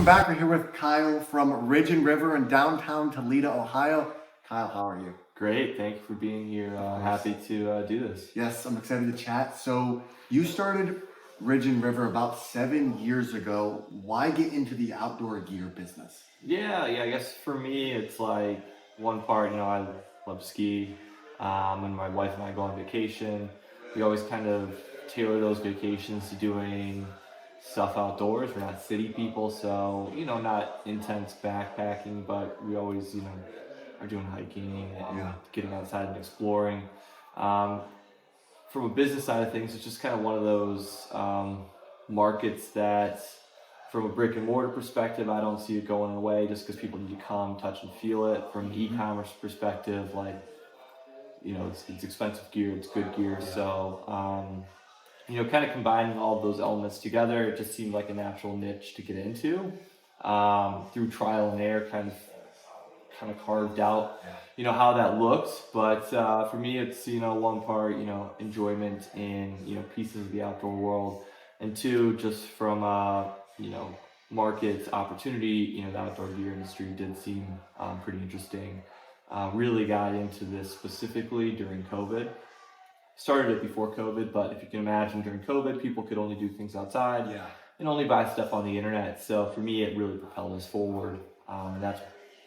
Welcome back. We're here with Kyle from Ridge and River in downtown Toledo, Ohio. Kyle, how are you? Great, thank you for being here. Happy to do this. Yes, I'm excited to chat. So you started Ridge and River about 7 years ago. Why get into the outdoor gear business? Yeah, I guess for me, it's like one part, I love ski. When my wife and I go on vacation, we always kind of tailor those vacations to doing stuff outdoors. We're not city people, so, not intense backpacking, but we always, are doing hiking and Yeah. getting outside and exploring. Um, from a business side of things, it's just kind of one of those markets that, from a brick and mortar perspective, I don't see it going away just because people need to come, touch, and feel it. From an e-commerce perspective, like, it's expensive gear, it's good gear. Yeah. So, kind of combining all of those elements together, it just seemed like a natural niche to get into. Through trial and error, kind of carved out, how that looks. But for me, it's, one part, enjoyment in, pieces of the outdoor world, and two, just from, market opportunity, the outdoor gear industry did seem pretty interesting. Really got into this specifically during COVID. Started it before COVID, but if you can imagine, during COVID, people could only do things outside Yeah. and only buy stuff on the internet. So for me, it really propelled us forward. And that's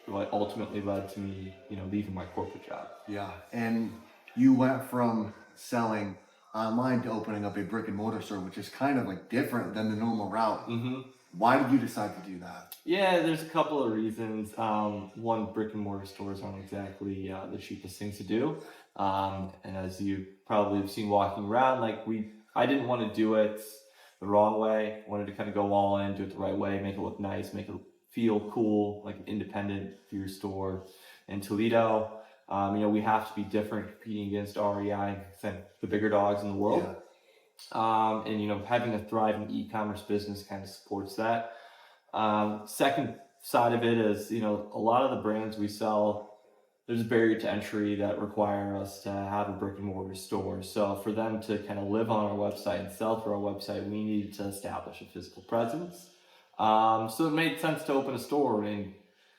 what ultimately led to me, leaving my corporate job. Yeah. And you went from selling online to opening up a brick and mortar store, which is kind of like different than the normal route. Mm-hmm. Why did you decide to do that? Yeah, there's a couple of reasons. One, brick and mortar stores aren't exactly the cheapest things to do. And as you probably have seen walking around, I didn't want to do it the wrong way. I wanted to kind of go all in, do it the right way, make it look nice, make it feel cool, like an independent gear store in Toledo. We have to be different, competing against REI, the bigger dogs in the world. Yeah. And having a thriving e-commerce business kind of supports that. Second side of it is, a lot of the brands we sell, there's a barrier to entry that require us to have a brick and mortar store. So for them to kind of live on our website and sell through our website, we needed to establish a physical presence. So it made sense to open a store, and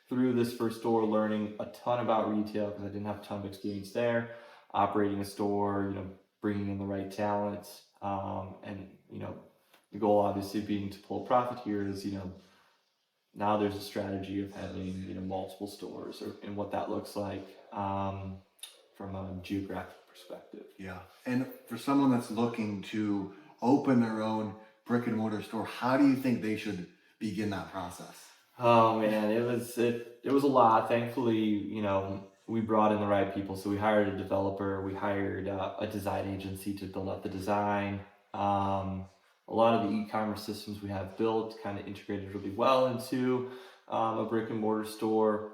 through this first store, learning a ton about retail because I didn't have a ton of experience there, operating a store, bringing in the right talent, and the goal obviously being to pull a profit here is, now there's a strategy of having, multiple stores and what that looks like from a geographic perspective. Yeah. And for someone that's looking to open their own brick and mortar store, how do you think they should begin that process? Oh man, it was a lot. Thankfully, we brought in the right people. So we hired a developer, we hired a design agency to build out the design. A lot of the e-commerce systems we have built kind of integrated really well into a brick and mortar store.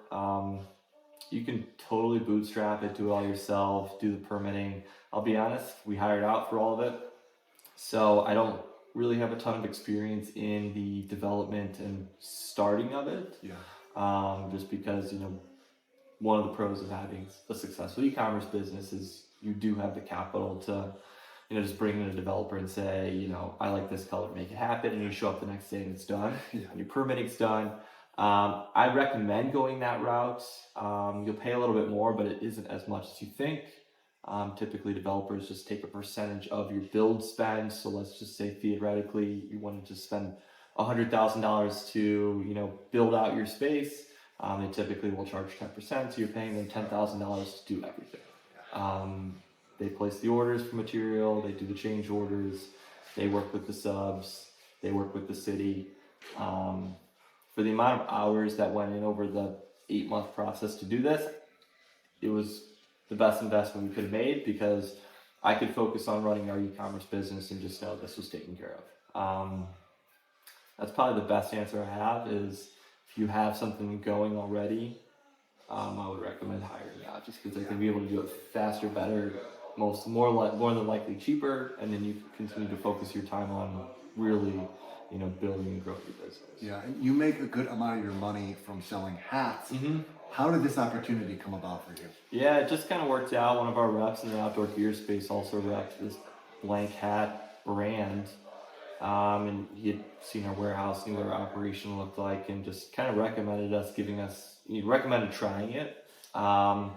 You can totally bootstrap it, do it all yourself, do the permitting. I'll be honest, we hired out for all of it. So I don't really have a ton of experience in the development and starting of it. Yeah. Just because, one of the pros of having a successful e-commerce business is you do have the capital to, just bring in a developer and say, I like this color, make it happen, and you show up the next day and it's done, Yeah. and your permitting's done. I recommend going that route. You'll pay a little bit more, but it isn't as much as you think. Typically, developers just take a percentage of your build spend. So let's just say theoretically you wanted to spend $100,000 to build out your space. They typically will charge 10%, so you're paying them $10,000 to do everything. They place the orders for material, they do the change orders, they work with the subs, they work with the city. For the amount of hours that went in over the 8-month process to do this, it was the best investment we could have made because I could focus on running our e-commerce business and just know this was taken care of. That's probably the best answer I have is if you have something going already, I would recommend hiring out just because they can be able to do it faster, better, more than likely cheaper, and then you can continue to focus your time on really, building and growing your business. Yeah, and you make a good amount of your money from selling hats. Mm-hmm. How did this opportunity come about for you? Yeah, it just kind of worked out. One of our reps in the outdoor gear space also repped this blank hat brand And he had seen our warehouse, knew what our operation looked like, and just kind of he recommended trying it. I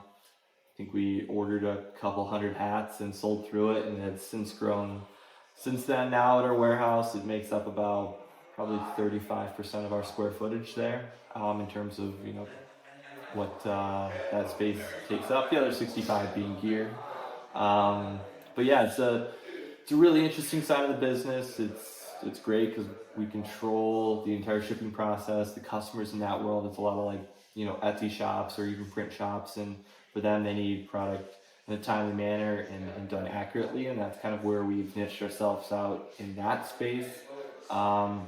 think we ordered a couple hundred hats and sold through it, and it's since grown. Since then, now at our warehouse, it makes up about probably 35% of our square footage there, in terms of what that space takes up. The other 65 being gear. Um, but yeah, it's a really interesting side of the business. It's great because we control the entire shipping process. The customers in that world, it's a lot of like Etsy shops or even print shops, and for them they need product in a timely manner and done accurately, and that's kind of where we've niched ourselves out in that space. Um,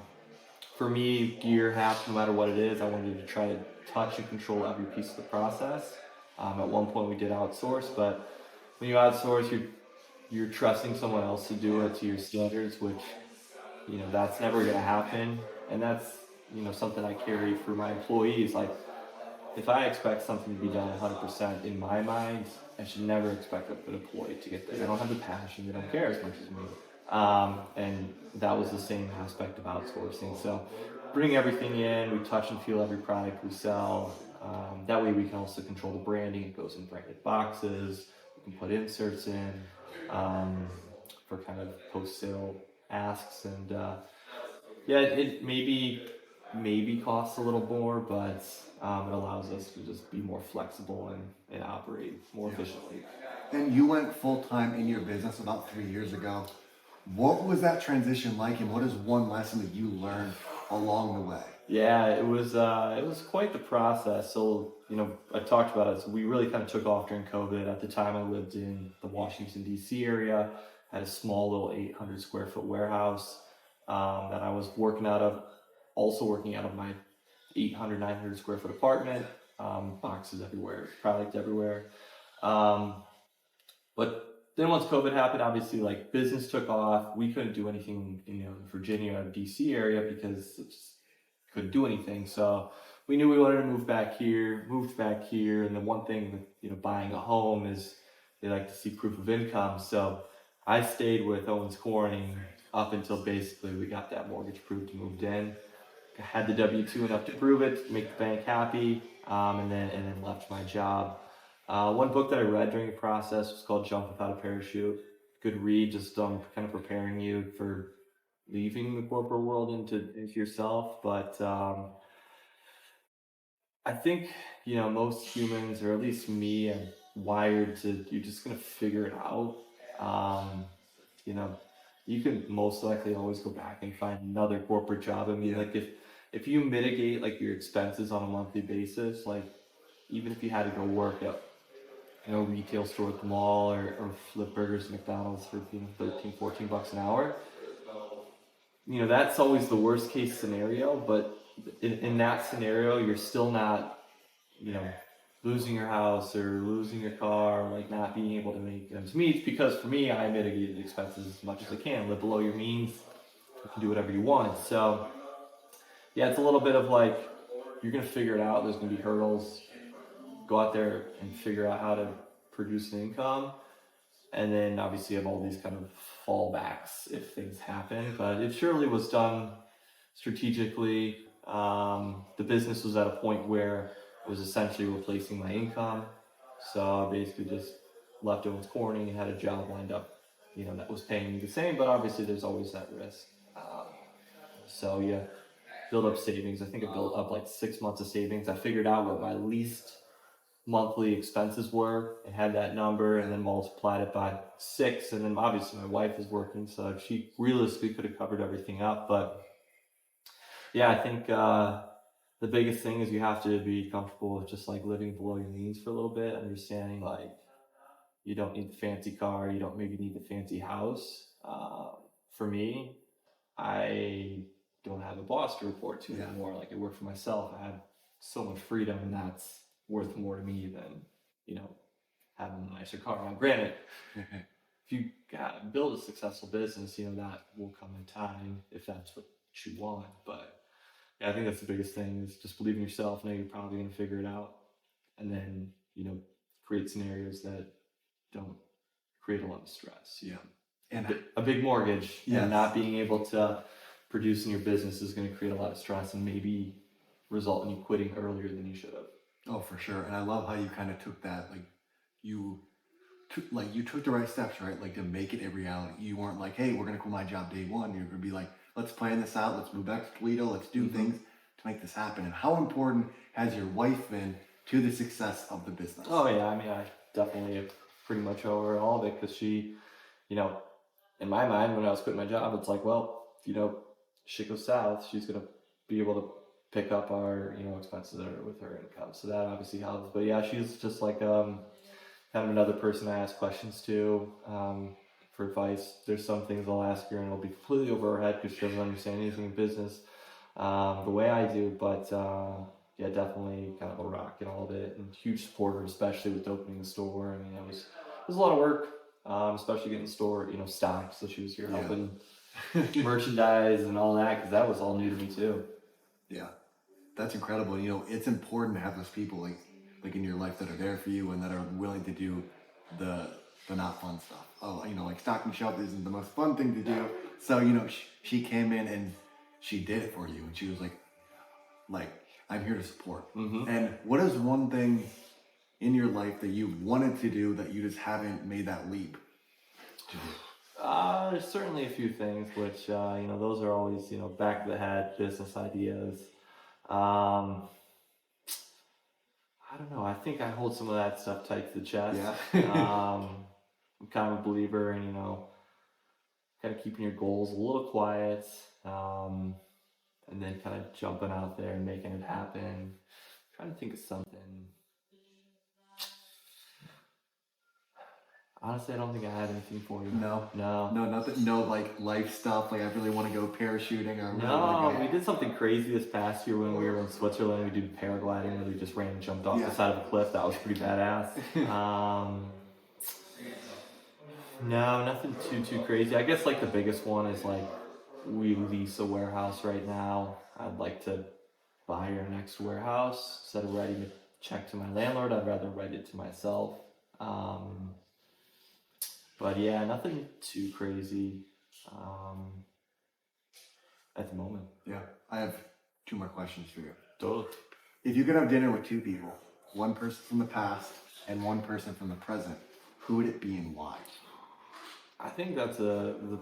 for me, gear, hats, no matter what it is, I wanted to try to touch and control every piece of the process. At one point, we did outsource, but when you outsource, you're trusting someone else to do it to your standards, which that's never going to happen, and that's something I carry for my employees. Like, if I expect something to be done 100% in my mind, I should never expect an employee to get there. They don't have the passion, they don't care as much as me. And that was the same aspect of outsourcing. So bring everything in, we touch and feel every product we sell. That way we can also control the branding. It goes in branded boxes, we can put inserts in um, for kind of post-sale asks. And yeah, it maybe costs a little more, but it allows us to just be more flexible and operate more efficiently. And you went full time in your business about 3 years ago. What was that transition like, and what is one lesson that you learned along the way? Yeah, it was quite the process. So I talked about it. So we really kind of took off during COVID. At the time, I lived in the Washington D.C. area. Had a small little 800 square foot warehouse that I was working out of. Also working out of my 800, 900 square foot apartment. Boxes everywhere, product everywhere. Um, but then once COVID happened, obviously like business took off. We couldn't do anything in the Virginia or DC area because it just couldn't do anything. So we knew we wanted to moved back here. And the one thing with buying a home is they like to see proof of income. So I stayed with Owens Corning up until basically we got that mortgage approved and moved in. I had the W-2 enough to prove it, make the bank happy, and then left my job. One book that I read during the process was called Jump Without a Parachute. Good read, just kind of preparing you for leaving the corporate world into yourself. But I think most humans, or at least me, are wired to you're just gonna figure it out. Um, you know, you can most likely always go back and find another corporate job. I mean, Yeah. like if you mitigate like your expenses on a monthly basis, like even if you had to go work at retail store at the mall or flip burgers at McDonald's for 13, $14 an hour, that's always the worst case scenario. But in that scenario, you're still not you know losing your house or losing your car, or like not being able to make ends meet. Because for me, I mitigated expenses as much as I can. Live below your means, you can do whatever you want. So yeah, it's a little bit of like you're gonna figure it out. There's gonna be hurdles. Go out there and figure out how to produce an income, and then obviously have all these kind of fallbacks if things happen. But it surely was done strategically. The business was at a point where it was essentially replacing my income, so I basically just left Owens Corning and had a job lined up, that was paying me the same. But obviously, there's always that risk. So yeah, build up savings. I think I built up like 6 months of savings. I figured out what my least monthly expenses were and had that number, and then multiplied it by 6. And then obviously my wife is working, so she realistically could have covered everything up. But yeah, I think the biggest thing is you have to be comfortable with just like living below your means for a little bit, understanding like you don't need the fancy car, you don't maybe need the fancy house. For me, I don't have a boss to report to Yeah. anymore. Like, I work for myself. I have so much freedom, and that's worth more to me than you know having a nicer car. Now, granted, if you build a successful business, that will come in time if that's what you want. But yeah, I think that's the biggest thing is just believe in yourself. Know you're probably going to figure it out, and then create scenarios that don't create a lot of stress. Yeah. And a big mortgage, Yes. and not being able to produce in your business is going to create a lot of stress and maybe result in you quitting earlier than you should have. oh, for sure. And I love how you kind of took that, you you took the right steps, right? Like to make it a reality. You weren't like, hey, we're gonna quit my job day one. You're gonna be like, let's plan this out. Let's move back to Toledo. Let's do things to make this happen. And how important has your wife been to the success of the business? Oh yeah, I mean, I definitely pretty much owe her all of it because she, you know, in my mind when I was quitting my job, it's like, well, shit goes south, she's gonna be able to pick up our expenses that are with her income, so that obviously helps. But yeah, she's just like kind of another person I ask questions to for advice. There's some things I'll ask her and it'll be completely over her head because she doesn't understand anything in business the way I do. But yeah, definitely kind of a rock in all of it, and huge supporter, especially with opening the store. I mean, it was a lot of work, especially getting the store stocked. So she was here helping merchandise and all that because that was all new to me too. Yeah, that's incredible. It's important to have those people like in your life that are there for you and that are willing to do the not fun stuff. Oh, like stocking shelf isn't the most fun thing to do. So she came in and she did it for you, and she was like I'm here to support. And what is one thing in your life that you wanted to do that you just haven't made that leap to do? There's certainly a few things which those are always back of the head business ideas. I don't know. I think I hold some of that stuff tight to the chest. Yeah. I'm kind of a believer in kind of keeping your goals a little quiet, and then kind of jumping out there and making it happen. Trying to think of something. Honestly, I don't think I have anything for you. No, No. nothing. No, life stuff. Like I really want to go parachuting. Or No, we did something crazy this past year when we were in Switzerland. We did paragliding where we just ran and jumped off the side of a cliff. That was pretty badass. No, nothing too crazy. I guess the biggest one is we lease a warehouse right now. I'd like to buy our next warehouse. Instead of writing a check to my landlord, I'd rather write it to myself. But yeah, nothing too crazy at the moment. Yeah, I have 2 more questions for you. Totally. If you could have dinner with 2 people, one person from the past and one person from the present, who would it be and why? I think that's the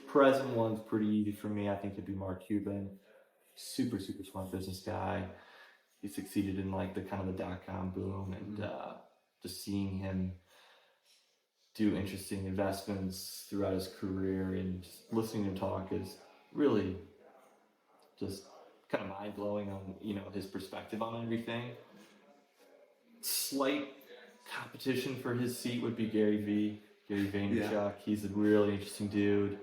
present one's pretty easy for me. I think it'd be Mark Cuban. Super smart business guy. He succeeded in the kind of the dot-com boom, and just seeing him do interesting investments throughout his career and just listening to him talk is really just kind of mind-blowing on his perspective on everything. Slight competition for his seat would be Gary Vaynerchuk. Yeah. He's a really interesting dude.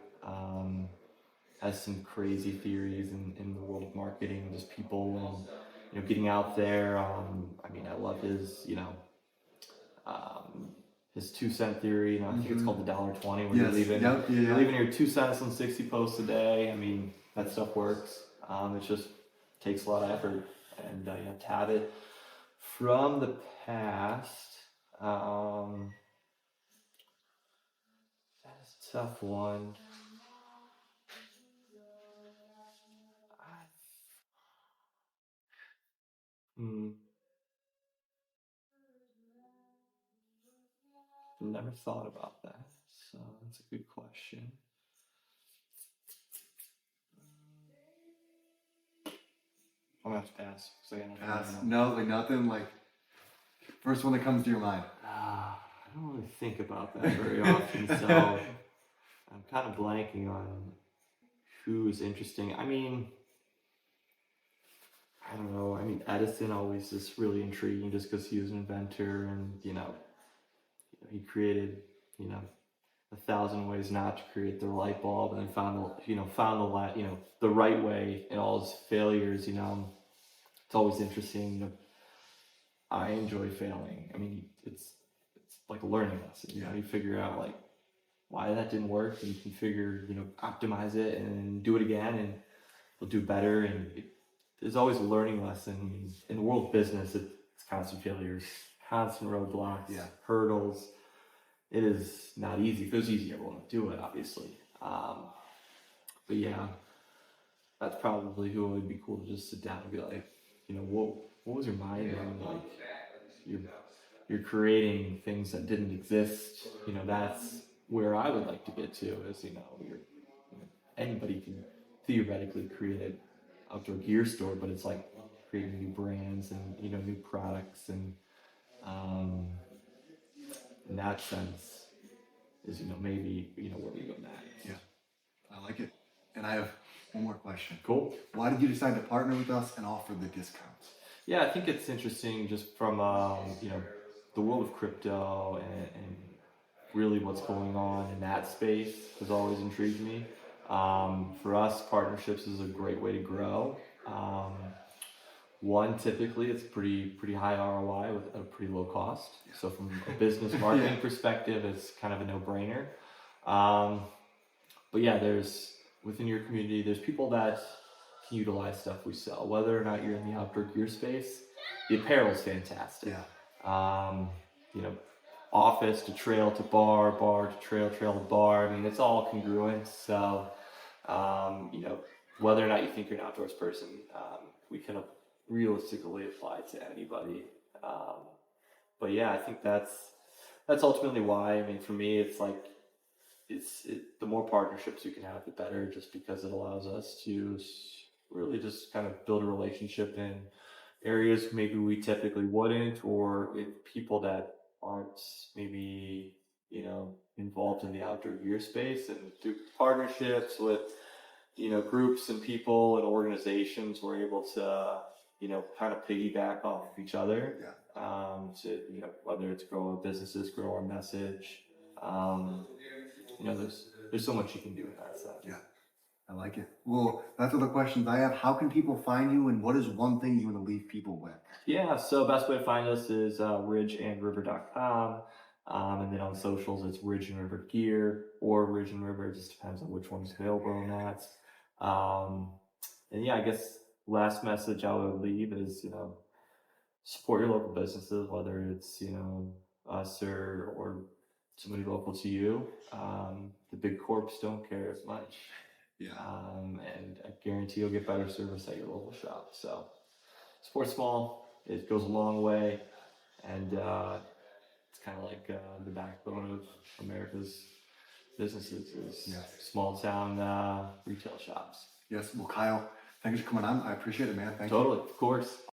Has some crazy theories in the world of marketing, just people and getting out there. I mean, I love his his 2-cent theory. I think it's called the $1.20, where you're leaving your 2 cents on 60 posts a day. I mean, that stuff works. It just takes a lot of effort, and you have to have it. From the past, that is a tough one. Never thought about that, so that's a good question. I'm gonna have to pass. Pass. No, nothing. First one that comes to your mind. I don't really think about that very often, so I'm kind of blanking on who is interesting. I mean, I don't know. I mean, Edison always is really intriguing just because he was an inventor, and he created 1,000 ways not to create the light bulb, and then found the right way in all his failures. It's always interesting. I enjoy failing. I mean, it's like a learning lesson. You figure out why that didn't work, and you can figure optimize it and do it again, and you'll do better. And there's always a learning lesson. In the world of business, it's constant failures, constant roadblocks, hurdles. it is not easy. If it was easy, everyone would do it, obviously. But yeah, that's probably who it would be cool to just sit down and be like, what was your mind on? Like, you're you're creating things that didn't exist. That's where I would like to get to. Is anybody can theoretically create an outdoor gear store, but it's like creating new brands and new products, and um, in that sense is maybe where we go next. Yeah, I like it. And I have one more question. Cool. Why did you decide to partner with us and offer the discounts? Yeah, I think it's interesting just from the world of crypto and really what's going on in that space has always intrigued me. For us, partnerships is a great way to grow. One, typically it's pretty high ROI with a pretty low cost. So from a business marketing perspective, it's kind of a no-brainer. But yeah, there's within your community, there's people that can utilize stuff we sell. Whether or not you're in the outdoor gear space, the apparel is fantastic. Yeah. Office to trail to bar, bar to trail, trail to bar. I mean, it's all congruent. So, whether or not you think you're an outdoors person, we can realistically apply to anybody. But yeah, I think that's ultimately why. I mean, for me, it's like the more partnerships you can have, the better. Just because it allows us to really just kind of build a relationship in areas maybe we typically wouldn't, or with people that aren't maybe involved in the outdoor gear space, and through partnerships with groups and people and organizations, we're able to kind of piggyback off of each other. To whether it's grow our businesses, grow our message. There's so much you can do with that stuff. Yeah, I like it. Well, that's all the questions I have. How can people find you, and what is one thing you want to leave people with? Yeah, so best way to find us is ridgeandriver.com. And then on socials, it's Ridge and River Gear or Ridge and River. It just depends on which one's available or not. And yeah, I guess last message I would leave is, support your local businesses, whether it's, us or somebody local to you. The big corps don't care as much. Yeah. And I guarantee you'll get better service at your local shop. So support small. It goes a long way. And it's kind of like the backbone of America's businesses is small town retail shops. Yes. Well, Kyle, thanks for coming on. I appreciate it, man. Thank you. Totally, of course.